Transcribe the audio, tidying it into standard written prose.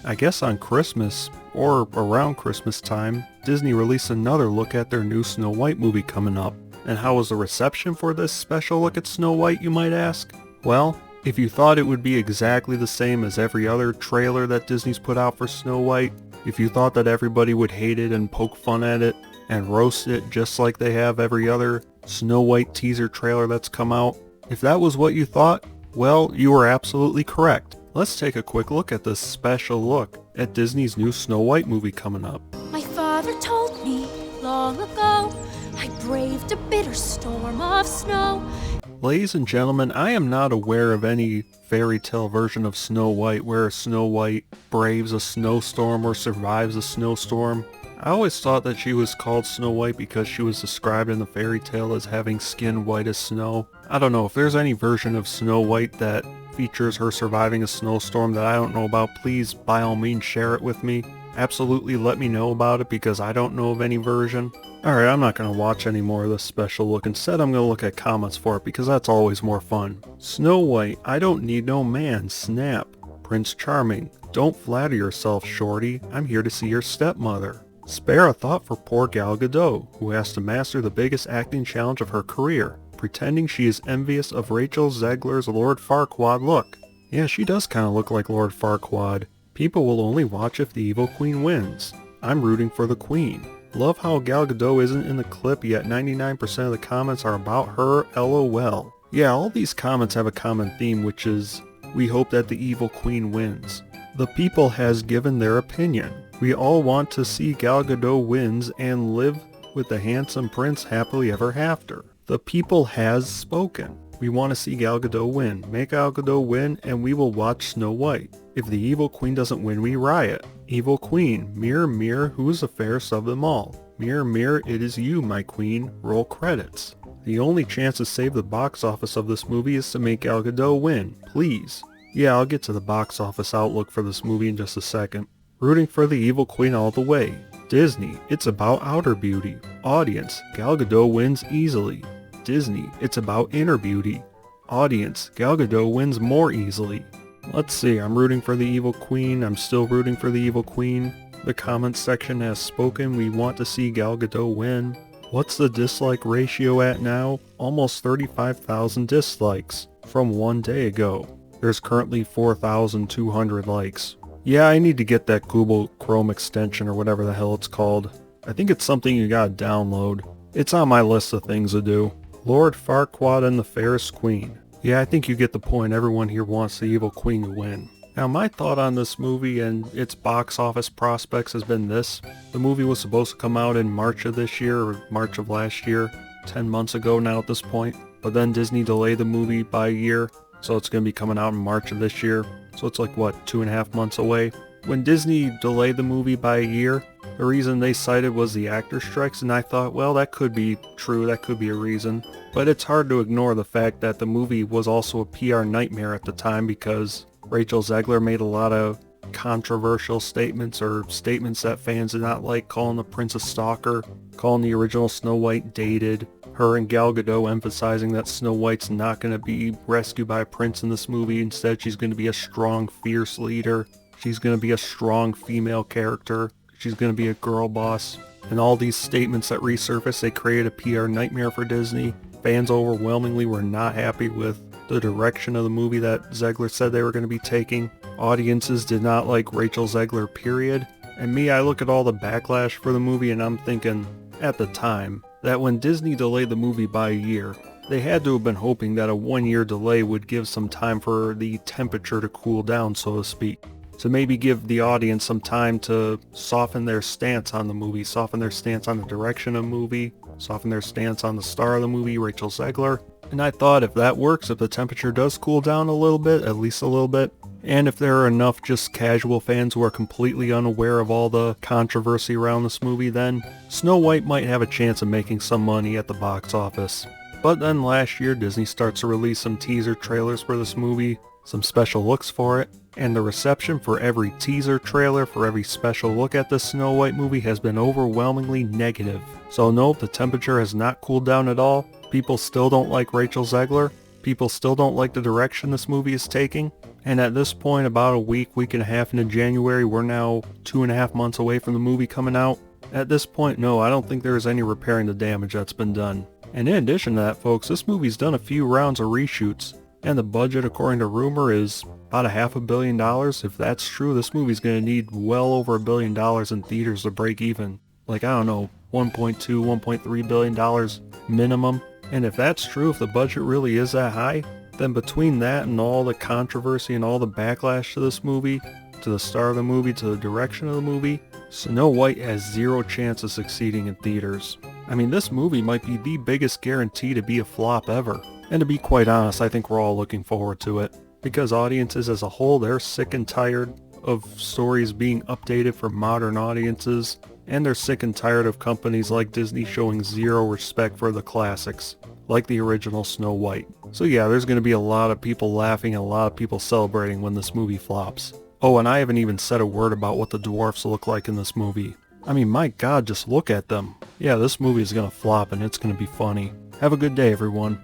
I guess on Christmas, or around Christmas time, Disney released another look at their new Snow White movie coming up. And how was the reception for this special look at Snow White, you might ask? Well, if you thought it would be exactly the same as every other trailer that Disney's put out for Snow White, if you thought that everybody would hate it and poke fun at it, and roast it just like they have every other Snow White teaser trailer that's come out, if that was what you thought, well, you were absolutely correct. Let's take a quick look at this special look at Disney's new Snow White movie coming up. My father told me long ago, I braved a bitter storm of snow. Ladies and gentlemen, I am not aware of any fairy tale version of Snow White where Snow White braves a snowstorm or survives a snowstorm. I always thought that she was called Snow White because she was described in the fairy tale as having skin white as snow. I don't know if there's any version of Snow White that features her surviving a snowstorm that I don't know about. Please, by all means, share it with me. Absolutely let me know about it because I don't know of any version. Alright, I'm not going to watch any more of this special look. Instead, I'm going to look at comments for it because that's always more fun. Snow White, I don't need no man, snap. Prince Charming, don't flatter yourself, shorty. I'm here to see your stepmother. Spare a thought for poor Gal Gadot, who has to master the biggest acting challenge of her career, pretending she is envious of Rachel Zegler's Lord Farquaad look. Yeah, she does kind of look like Lord Farquaad. People will only watch if the evil queen wins. I'm rooting for the queen. Love how Gal Gadot isn't in the clip, yet 99% of the comments are about her, lol. Yeah, all these comments have a common theme, which is, we hope that the evil queen wins. The people has given their opinion. We all want to see Gal Gadot wins and live with the handsome prince happily ever after. The people has spoken. We want to see Gal Gadot win. Make Gal Gadot win and we will watch Snow White. If the evil queen doesn't win, we riot. Evil queen, mirror, mirror, who is the fairest of them all? Mirror, mirror, it is you, my queen. Roll credits. The only chance to save the box office of this movie is to make Gal Gadot win. Please. Yeah, I'll get to the box office outlook for this movie in just a second. Rooting for the evil queen all the way. Disney, it's about outer beauty. Audience, Gal Gadot wins easily. Disney, it's about inner beauty. Audience, Gal Gadot wins more easily. Let's see, I'm rooting for the evil queen. I'm still rooting for the evil queen. The comments section has spoken. We want to see Gal Gadot win. What's the dislike ratio at now? Almost 35,000 dislikes from one day ago. There's currently 4,200 likes. Yeah, I need to get that Google Chrome extension or whatever the hell it's called. I think it's something you gotta download. It's on my list of things to do. Lord Farquaad and the fairest queen. Yeah, I think you get the point. Everyone here wants the evil queen to win. Now, my thought on this movie and its box office prospects has been this. The movie was supposed to come out in March of this year or March of last year. 10 months ago now at this point. But then Disney delayed the movie by a year. So it's going to be coming out in March of this year. So it's like, what, 2.5 months away? When Disney delayed the movie by a year, the reason they cited was the actor strikes, and I thought, well, that could be true, that could be a reason. But it's hard to ignore the fact that the movie was also a PR nightmare at the time because Rachel Zegler made a lot of controversial statements or statements that fans did not like, calling the prince a stalker, calling the original Snow White dated, her and Gal Gadot emphasizing that Snow White's not going to be rescued by a prince in this movie. Instead, she's going to be a strong, fierce leader. She's going to be a strong female character. She's going to be a girl boss. And all these statements that resurfaced, they created a PR nightmare for Disney. Fans overwhelmingly were not happy with the direction of the movie that Zegler said they were going to be taking. Audiences did not like Rachel Zegler, period. And me, I look at all the backlash for the movie and I'm thinking, at the time, that when Disney delayed the movie by a year, they had to have been hoping that a 1-year delay would give some time for the temperature to cool down, so to speak. To maybe give the audience some time to soften their stance on the movie, soften their stance on the direction of the movie, soften their stance on the star of the movie, Rachel Zegler. And I thought if that works, if the temperature does cool down a little bit, at least a little bit, and if there are enough just casual fans who are completely unaware of all the controversy around this movie, then Snow White might have a chance of making some money at the box office. But then last year, Disney starts to release some teaser trailers for this movie, some special looks for it, and the reception for every teaser trailer, for every special look at the Snow White movie has been overwhelmingly negative. So no, the temperature has not cooled down at all. People still don't like Rachel Zegler. People still don't like the direction this movie is taking. And at this point, about a week and a half into January, we're now 2.5 months away from the movie coming out. At this point, no, I don't think there is any repairing the damage that's been done. And in addition to that, folks, this movie's done a few rounds of reshoots, and the budget, according to rumor, is about $500 million. If that's true, this movie's gonna need well over $1 billion in theaters to break even. Like, I don't know, $1.2, $1.3 billion minimum. And if that's true, if the budget really is that high, then between that and all the controversy and all the backlash to this movie, to the star of the movie, to the direction of the movie, Snow White has zero chance of succeeding in theaters. I mean, this movie might be the biggest guarantee to be a flop ever. And to be quite honest, I think we're all looking forward to it. Because audiences as a whole, they're sick and tired of stories being updated for modern audiences. And they're sick and tired of companies like Disney showing zero respect for the classics, like the original Snow White. So yeah, there's going to be a lot of people laughing and a lot of people celebrating when this movie flops. Oh, and I haven't even said a word about what the dwarfs look like in this movie. I mean, my god, just look at them. Yeah, this movie is going to flop and it's going to be funny. Have a good day, everyone.